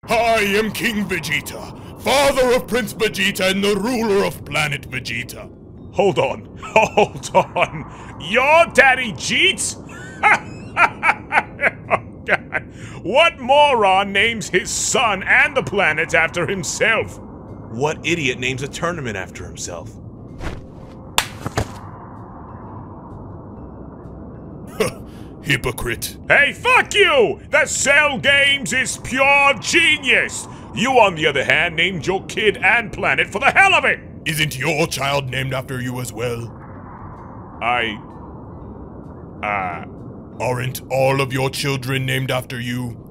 I am King Vegeta, father of Prince Vegeta and the ruler of planet Vegeta. Hold on. Your daddy cheats? Oh, God. What moron names his son and the planet after himself? What idiot names a tournament after himself? Hypocrite. Hey, fuck you! The Cell Games is pure genius! You, on the other hand, named your kid and planet for the hell of it! Isn't your child named after you as well? Aren't all of your children named after you?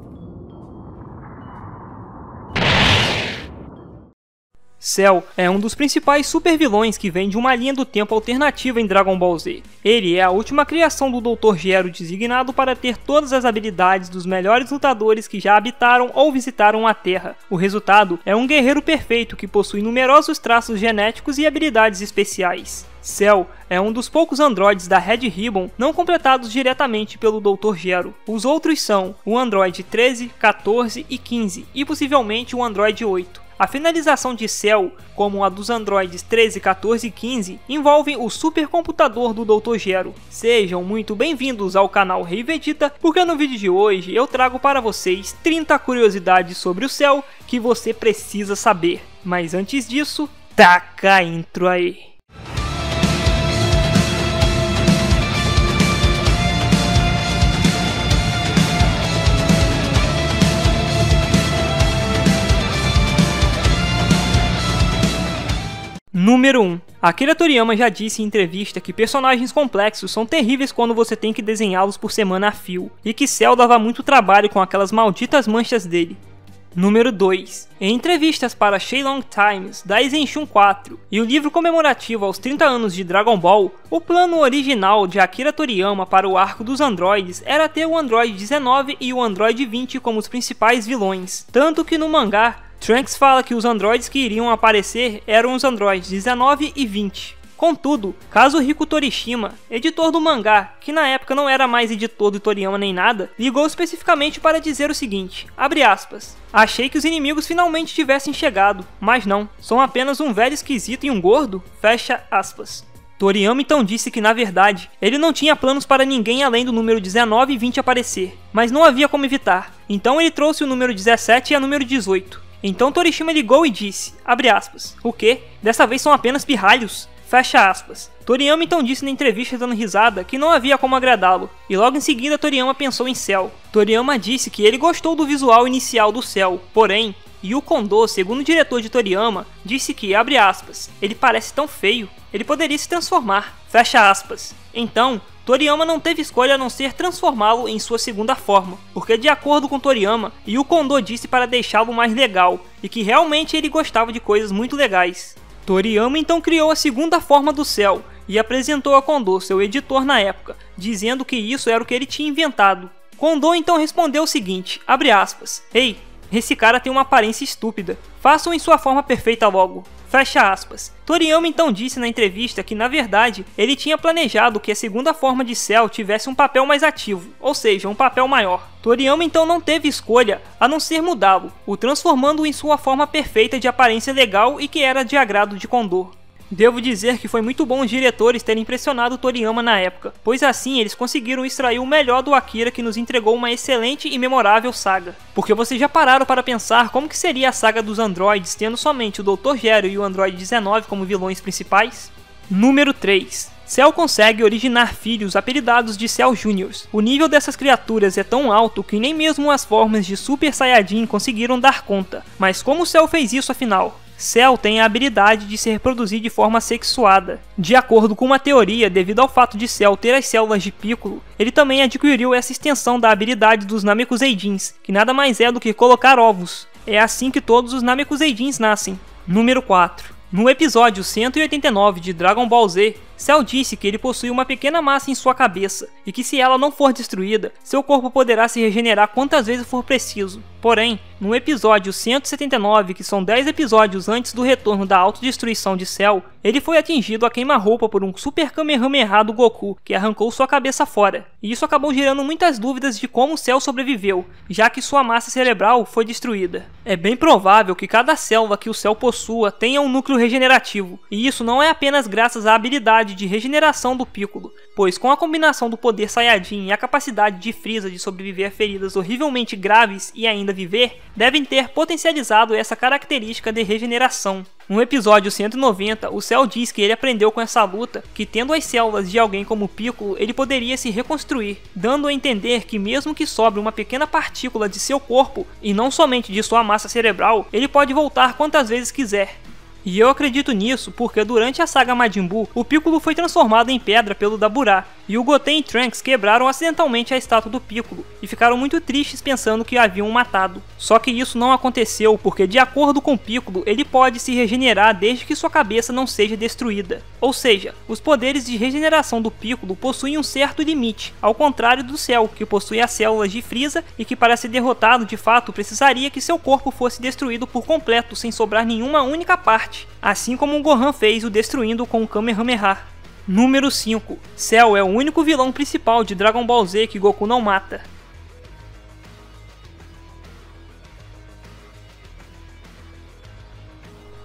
Cell é um dos principais supervilões que vem de uma linha do tempo alternativa em Dragon Ball Z. Ele é a última criação do Dr. Gero designado para ter todas as habilidades dos melhores lutadores que já habitaram ou visitaram a Terra. O resultado é um guerreiro perfeito que possui numerosos traços genéticos e habilidades especiais. Cell é um dos poucos androides da Red Ribbon não completados diretamente pelo Dr. Gero. Os outros são o Android 13, 14 e 15 e possivelmente o Android 8. A finalização de Cell, como a dos androides 13, 14 e 15, envolve o supercomputador do Dr. Gero. Sejam muito bem-vindos ao canal Rei Vegeta, porque no vídeo de hoje eu trago para vocês 30 curiosidades sobre o Cell que você precisa saber. Mas antes disso, taca a intro aí! Número 1. Akira Toriyama já disse em entrevista que personagens complexos são terríveis quando você tem que desenhá-los por semana a fio, e que Cell dava muito trabalho com aquelas malditas manchas dele. Número 2. Em entrevistas para Shenlong Times, Daisen-shun 4 e o livro comemorativo aos 30 anos de Dragon Ball, o plano original de Akira Toriyama para o arco dos androides era ter o Android 19 e o Android 20 como os principais vilões, tanto que no mangá, Trunks fala que os androides que iriam aparecer eram os androides 19 e 20. Contudo, Kazuhiko Torishima, editor do mangá, que na época não era mais editor do Toriyama nem nada, ligou especificamente para dizer o seguinte, abre aspas, achei que os inimigos finalmente tivessem chegado, mas não, são apenas um velho esquisito e um gordo, fecha aspas. Toriyama então disse que na verdade, ele não tinha planos para ninguém além do número 19 e 20 aparecer, mas não havia como evitar, então ele trouxe o número 17 e a número 18. Então Torishima ligou e disse, abre aspas, o quê? Dessa vez são apenas pirralhos? Fecha aspas. Toriyama então disse na entrevista dando risada que não havia como agradá-lo, e logo em seguida Toriyama pensou em Cell. Toriyama disse que ele gostou do visual inicial do Cell, porém, Yu Kondo, segundo o diretor de Toriyama, disse que, abre aspas, ele parece tão feio, ele poderia se transformar, fecha aspas. Então, Toriyama não teve escolha a não ser transformá-lo em sua segunda forma, porque de acordo com Toriyama, Yu Kondo disse para deixá-lo mais legal, e que realmente ele gostava de coisas muito legais. Toriyama então criou a segunda forma do Cell, e apresentou a Kondo, seu editor na época, dizendo que isso era o que ele tinha inventado. Kondo então respondeu o seguinte, abre aspas, ei, esse cara tem uma aparência estúpida, façam em sua forma perfeita logo. Fecha aspas. Toriyama então disse na entrevista que na verdade ele tinha planejado que a segunda forma de Cell tivesse um papel mais ativo, ou seja, um papel maior. Toriyama então não teve escolha a não ser mudá-lo, o transformando em sua forma perfeita de aparência legal e que era de agrado de Kondo. Devo dizer que foi muito bom os diretores terem impressionado Toriyama na época, pois assim eles conseguiram extrair o melhor do Akira que nos entregou uma excelente e memorável saga. Porque vocês já pararam para pensar como que seria a saga dos androides tendo somente o Dr. Gero e o Android 19 como vilões principais? Número 3. Cell consegue originar filhos apelidados de Cell Juniors. O nível dessas criaturas é tão alto que nem mesmo as formas de Super Saiyajin conseguiram dar conta. Mas como Cell fez isso afinal? Cell tem a habilidade de se reproduzir de forma sexuada. De acordo com uma teoria, devido ao fato de Cell ter as células de Piccolo, ele também adquiriu essa extensão da habilidade dos Namekuseidins, que nada mais é do que colocar ovos. É assim que todos os Namekuseidins nascem. Número 4. No episódio 189 de Dragon Ball Z, Cell disse que ele possui uma pequena massa em sua cabeça, e que se ela não for destruída, seu corpo poderá se regenerar quantas vezes for preciso. Porém, no episódio 179, que são 10 episódios antes do retorno da autodestruição de Cell, ele foi atingido a queima-roupa por um Super Kamehameha do Goku, que arrancou sua cabeça fora. E isso acabou gerando muitas dúvidas de como Cell sobreviveu, já que sua massa cerebral foi destruída. É bem provável que cada célula que o Cell possua tenha um núcleo regenerativo, e isso não é apenas graças à habilidade de regeneração do Piccolo, pois com a combinação do poder Saiyajin e a capacidade de Frieza de sobreviver a feridas horrivelmente graves e ainda viver, devem ter potencializado essa característica de regeneração. No episódio 190, o Cell diz que ele aprendeu com essa luta que, tendo as células de alguém como Piccolo, ele poderia se reconstruir, dando a entender que mesmo que sobre uma pequena partícula de seu corpo, e não somente de sua massa cerebral, ele pode voltar quantas vezes quiser. E eu acredito nisso porque durante a saga Majin Buu, o Piccolo foi transformado em pedra pelo Dabura, e o Goten e Trunks quebraram acidentalmente a estátua do Piccolo, e ficaram muito tristes pensando que o haviam matado. Só que isso não aconteceu porque, de acordo com Piccolo, ele pode se regenerar desde que sua cabeça não seja destruída. Ou seja, os poderes de regeneração do Piccolo possuem um certo limite, ao contrário do Cell, que possui as células de Frieza e que, para ser derrotado de fato, precisaria que seu corpo fosse destruído por completo sem sobrar nenhuma única parte, assim como o Gohan fez o destruindo com o Kamehameha. Número 5. Cell é o único vilão principal de Dragon Ball Z que Goku não mata.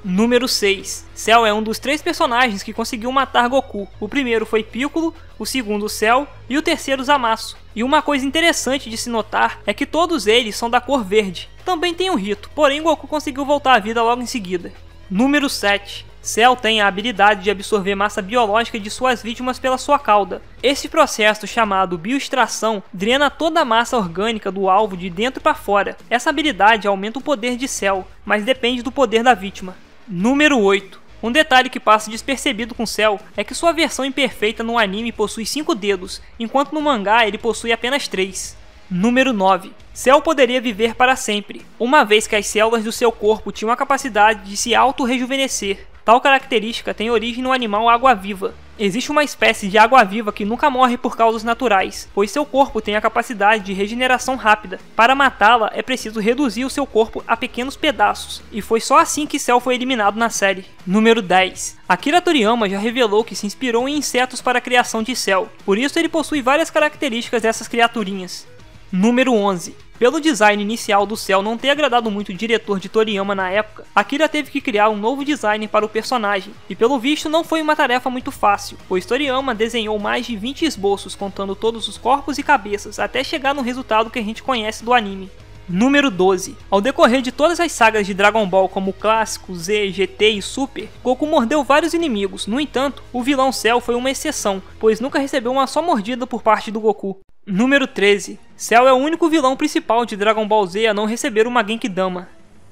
Número 6. Cell é um dos 3 personagens que conseguiu matar Goku. O primeiro foi Piccolo, o segundo Cell e o terceiro Zamasu. E uma coisa interessante de se notar é que todos eles são da cor verde. Também tem um rito, porém Goku conseguiu voltar à vida logo em seguida. Número 7. Cell tem a habilidade de absorver massa biológica de suas vítimas pela sua cauda. Esse processo, chamado bioextração, drena toda a massa orgânica do alvo de dentro para fora. Essa habilidade aumenta o poder de Cell, mas depende do poder da vítima. Número 8. Um detalhe que passa despercebido com Cell é que sua versão imperfeita no anime possui 5 dedos, enquanto no mangá ele possui apenas 3. Número 9. Cell poderia viver para sempre, uma vez que as células do seu corpo tinham a capacidade de se auto-rejuvenescer. Tal característica tem origem no animal água-viva. Existe uma espécie de água-viva que nunca morre por causas naturais, pois seu corpo tem a capacidade de regeneração rápida. Para matá-la, é preciso reduzir o seu corpo a pequenos pedaços, e foi só assim que Cell foi eliminado na série. Número 10. Akira Toriyama já revelou que se inspirou em insetos para a criação de Cell, por isso ele possui várias características dessas criaturinhas. Número 11. Pelo design inicial do Cell não ter agradado muito o diretor de Toriyama na época, Akira teve que criar um novo design para o personagem, e pelo visto não foi uma tarefa muito fácil, pois Toriyama desenhou mais de 20 esboços contando todos os corpos e cabeças, até chegar no resultado que a gente conhece do anime. Número 12. Ao decorrer de todas as sagas de Dragon Ball como Clássico, Z, GT e Super, Goku mordeu vários inimigos. No entanto, o vilão Cell foi uma exceção, pois nunca recebeu uma só mordida por parte do Goku. Número 13. Cell é o único vilão principal de Dragon Ball Z a não receber uma Genkidama.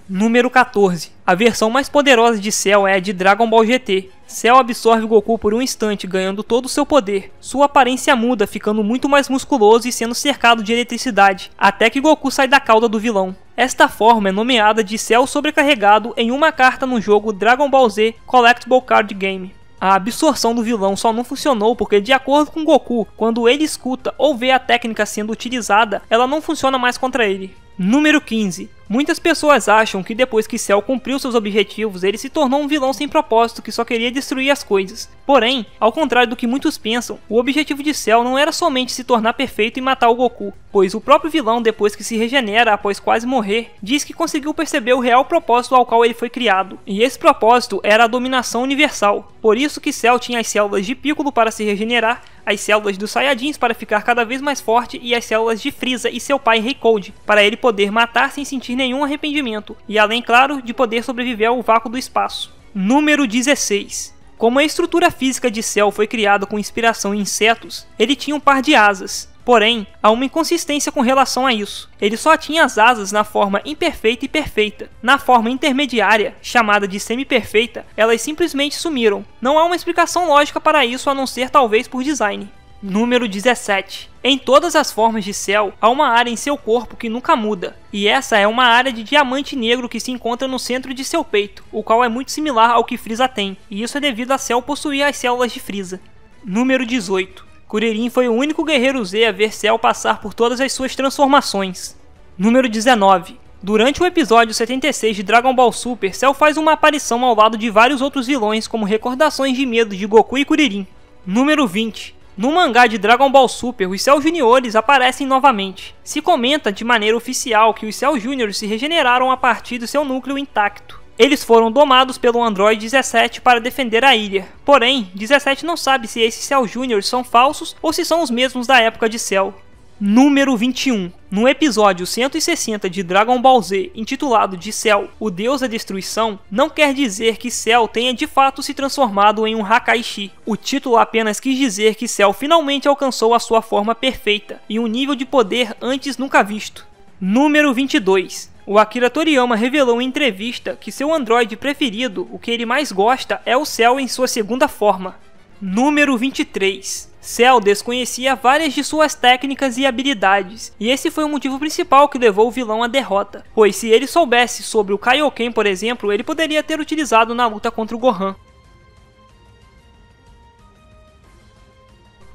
Número 14. A versão mais poderosa de Cell é a de Dragon Ball GT. Cell absorve Goku por um instante, ganhando todo o seu poder. Sua aparência muda, ficando muito mais musculoso e sendo cercado de eletricidade, até que Goku sai da cauda do vilão. Esta forma é nomeada de Cell sobrecarregado em uma carta no jogo Dragon Ball Z Collectible Card Game. A absorção do vilão só não funcionou porque, de acordo com Goku, quando ele escuta ou vê a técnica sendo utilizada, ela não funciona mais contra ele. Número 15. Muitas pessoas acham que depois que Cell cumpriu seus objetivos, ele se tornou um vilão sem propósito que só queria destruir as coisas. Porém, ao contrário do que muitos pensam, o objetivo de Cell não era somente se tornar perfeito e matar o Goku, pois o próprio vilão, depois que se regenera após quase morrer, diz que conseguiu perceber o real propósito ao qual ele foi criado, e esse propósito era a dominação universal. Por isso que Cell tinha as células de Piccolo para se regenerar, as células dos Saiyajins para ficar cada vez mais forte e as células de Frieza e seu pai Rei Cold, para ele poder matar sem sentir nenhum arrependimento, e além, claro, de poder sobreviver ao vácuo do espaço. Número 16. Como a estrutura física de Cell foi criada com inspiração em insetos, ele tinha um par de asas. Porém, há uma inconsistência com relação a isso. Ele só tinha as asas na forma imperfeita e perfeita. Na forma intermediária, chamada de semi-perfeita, elas simplesmente sumiram. Não há uma explicação lógica para isso a não ser talvez por design. Número 17. Em todas as formas de Cell, há uma área em seu corpo que nunca muda, e essa é uma área de diamante negro que se encontra no centro de seu peito, o qual é muito similar ao que Frieza tem, e isso é devido a Cell possuir as células de Frieza. Número 18. Kuririn foi o único guerreiro Z a ver Cell passar por todas as suas transformações. Número 19. Durante o episódio 76 de Dragon Ball Super, Cell faz uma aparição ao lado de vários outros vilões como recordações de medo de Goku e Kuririn. Número 20. No mangá de Dragon Ball Super, os Cell Juniores aparecem novamente. Se comenta de maneira oficial que os Cell Juniors se regeneraram a partir do seu núcleo intacto. Eles foram domados pelo Android 17 para defender a ilha. Porém, 17 não sabe se esses Cell Juniors são falsos ou se são os mesmos da época de Cell. Número 21. No episódio 160 de Dragon Ball Z, intitulado de Cell, o Deus da Destruição, não quer dizer que Cell tenha de fato se transformado em um Hakaishi. O título apenas quis dizer que Cell finalmente alcançou a sua forma perfeita e um nível de poder antes nunca visto. Número 22. O Akira Toriyama revelou em entrevista que seu androide preferido, o que ele mais gosta, é o Cell em sua segunda forma. Número 23. Cell desconhecia várias de suas técnicas e habilidades, e esse foi o motivo principal que levou o vilão à derrota, pois se ele soubesse sobre o Kaioken, por exemplo, ele poderia ter utilizado na luta contra o Gohan.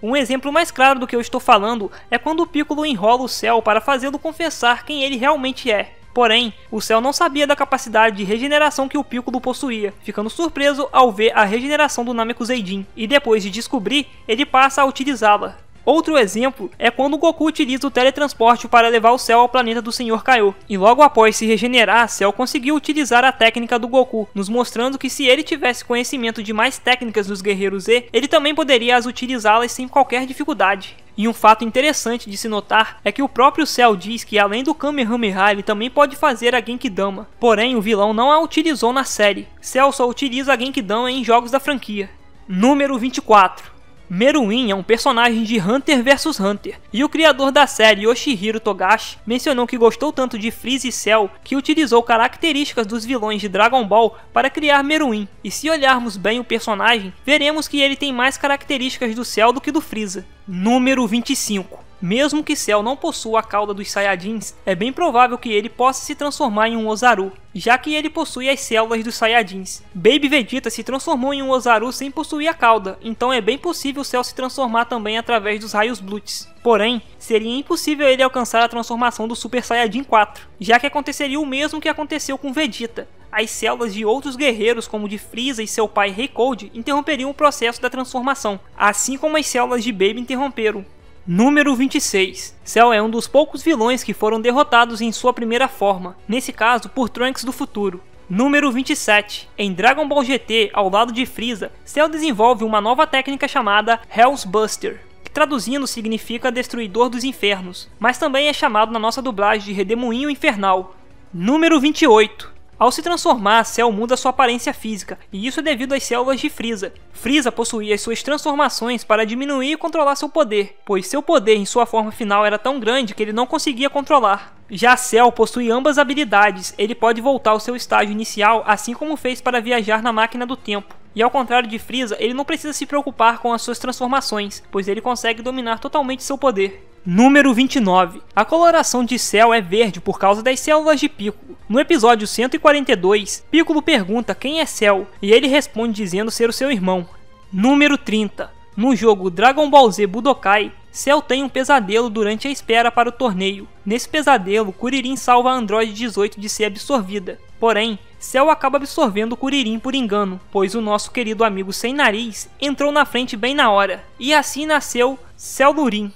Um exemplo mais claro do que eu estou falando é quando o Piccolo enrola o Cell para fazê-lo confessar quem ele realmente é. Porém, o Cell não sabia da capacidade de regeneração que o Piccolo possuía, ficando surpreso ao ver a regeneração do Namekuseidin, e depois de descobrir, ele passa a utilizá-la. Outro exemplo é quando Goku utiliza o teletransporte para levar o Cell ao planeta do Sr. Kaiô, e logo após se regenerar, Cell conseguiu utilizar a técnica do Goku, nos mostrando que se ele tivesse conhecimento de mais técnicas dos Guerreiros Z, ele também poderia as utilizá-las sem qualquer dificuldade. E um fato interessante de se notar é que o próprio Cell diz que além do Kamehameha ele também pode fazer a Genkidama, porém o vilão não a utilizou na série. Cell só utiliza a Genkidama em jogos da franquia. Número 24. Meruem é um personagem de Hunter vs Hunter, e o criador da série, Yoshihiro Togashi, mencionou que gostou tanto de Freeza e Cell que utilizou características dos vilões de Dragon Ball para criar Meruem, e se olharmos bem o personagem, veremos que ele tem mais características do Cell do que do Freeza. Número 25. Mesmo que Cell não possua a cauda dos Saiyajins, é bem provável que ele possa se transformar em um Ozaru, já que ele possui as células dos Saiyajins. Baby Vegeta se transformou em um Ozaru sem possuir a cauda, então é bem possível Cell se transformar também através dos raios Bluts. Porém, seria impossível ele alcançar a transformação do Super Saiyajin 4, já que aconteceria o mesmo que aconteceu com Vegeta. As células de outros guerreiros, como de Freeza e seu pai Rei Cold, interromperiam o processo da transformação, assim como as células de Baby interromperam. Número 26. Cell é um dos poucos vilões que foram derrotados em sua primeira forma, nesse caso por Trunks do futuro. Número 27. Em Dragon Ball GT, ao lado de Freeza, Cell desenvolve uma nova técnica chamada Hell's Buster, que traduzindo significa Destruidor dos Infernos, mas também é chamado na nossa dublagem de Redemoinho Infernal. Número 28. Ao se transformar, Cell muda sua aparência física, e isso é devido às células de Freeza. Freeza possuía as suas transformações para diminuir e controlar seu poder, pois seu poder em sua forma final era tão grande que ele não conseguia controlar. Já Cell possui ambas habilidades, ele pode voltar ao seu estágio inicial, assim como fez para viajar na máquina do tempo. E ao contrário de Freeza, ele não precisa se preocupar com as suas transformações, pois ele consegue dominar totalmente seu poder. Número 29. A coloração de Cell é verde por causa das células de Piccolo. No episódio 142, Piccolo pergunta quem é Cell, e ele responde dizendo ser o seu irmão. Número 30. No jogo Dragon Ball Z Budokai, Cell tem um pesadelo durante a espera para o torneio. Nesse pesadelo, Kuririn salva a Android 18 de ser absorvida. Porém, Cell acaba absorvendo Kuririn por engano, pois o nosso querido amigo sem nariz entrou na frente bem na hora. E assim nasceu Cellurin.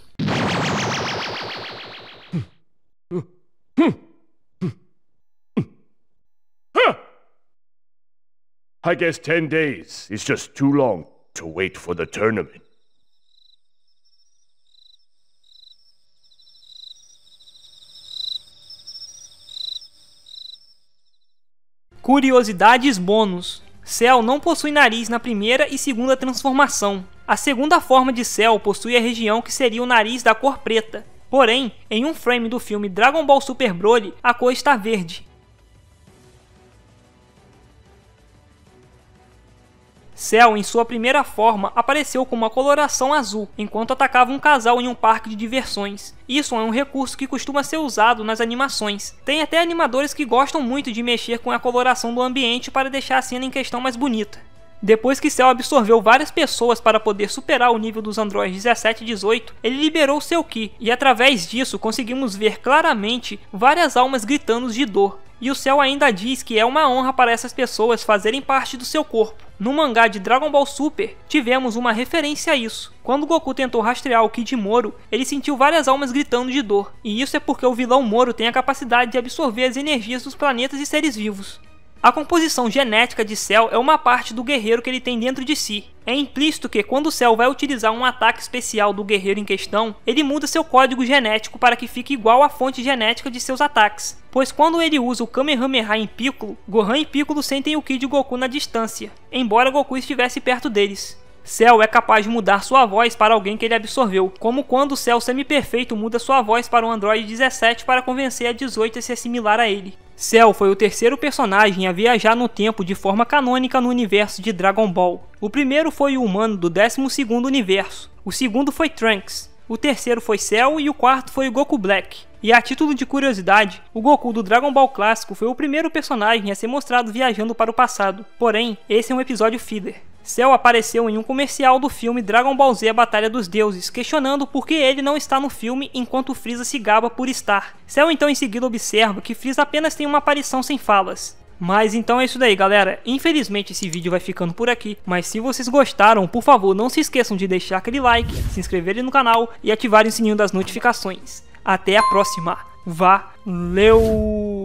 I guess 10 days is just too long to wait for the tournament. Curiosidades bônus. Cell não possui nariz na primeira e segunda transformação. A segunda forma de Cell possui a região que seria o nariz da cor preta. Porém, em um frame do filme Dragon Ball Super Broly, a cor está verde. Cell, em sua primeira forma, apareceu com uma coloração azul, enquanto atacava um casal em um parque de diversões. Isso é um recurso que costuma ser usado nas animações. Tem até animadores que gostam muito de mexer com a coloração do ambiente para deixar a cena em questão mais bonita. Depois que Cell absorveu várias pessoas para poder superar o nível dos androides 17 e 18, ele liberou seu Ki, e através disso conseguimos ver claramente várias almas gritando de dor. E o Cell ainda diz que é uma honra para essas pessoas fazerem parte do seu corpo. No mangá de Dragon Ball Super, tivemos uma referência a isso. Quando Goku tentou rastrear o Ki de Moro, ele sentiu várias almas gritando de dor. E isso é porque o vilão Moro tem a capacidade de absorver as energias dos planetas e seres vivos. A composição genética de Cell é uma parte do guerreiro que ele tem dentro de si. É implícito que quando Cell vai utilizar um ataque especial do guerreiro em questão, ele muda seu código genético para que fique igual à fonte genética de seus ataques. Pois quando ele usa o Kamehameha em Piccolo, Gohan e Piccolo sentem o Ki de Goku na distância, embora Goku estivesse perto deles. Cell é capaz de mudar sua voz para alguém que ele absorveu, como quando o Cell semi-perfeito muda sua voz para um androide 17 para convencer a 18 a se assimilar a ele. Cell foi o terceiro personagem a viajar no tempo de forma canônica no universo de Dragon Ball. O primeiro foi o humano do 12º universo, o segundo foi Trunks, o terceiro foi Cell e o quarto foi o Goku Black. E a título de curiosidade, o Goku do Dragon Ball clássico foi o primeiro personagem a ser mostrado viajando para o passado, porém, esse é um episódio filler. Cell apareceu em um comercial do filme Dragon Ball Z: A Batalha dos Deuses, questionando por que ele não está no filme enquanto Frieza se gaba por estar. Cell então em seguida observa que Frieza apenas tem uma aparição sem falas. Mas então é isso daí, galera. Infelizmente esse vídeo vai ficando por aqui, mas se vocês gostaram, por favor não se esqueçam de deixar aquele like, se inscreverem no canal e ativarem o sininho das notificações. Até a próxima. Valeu!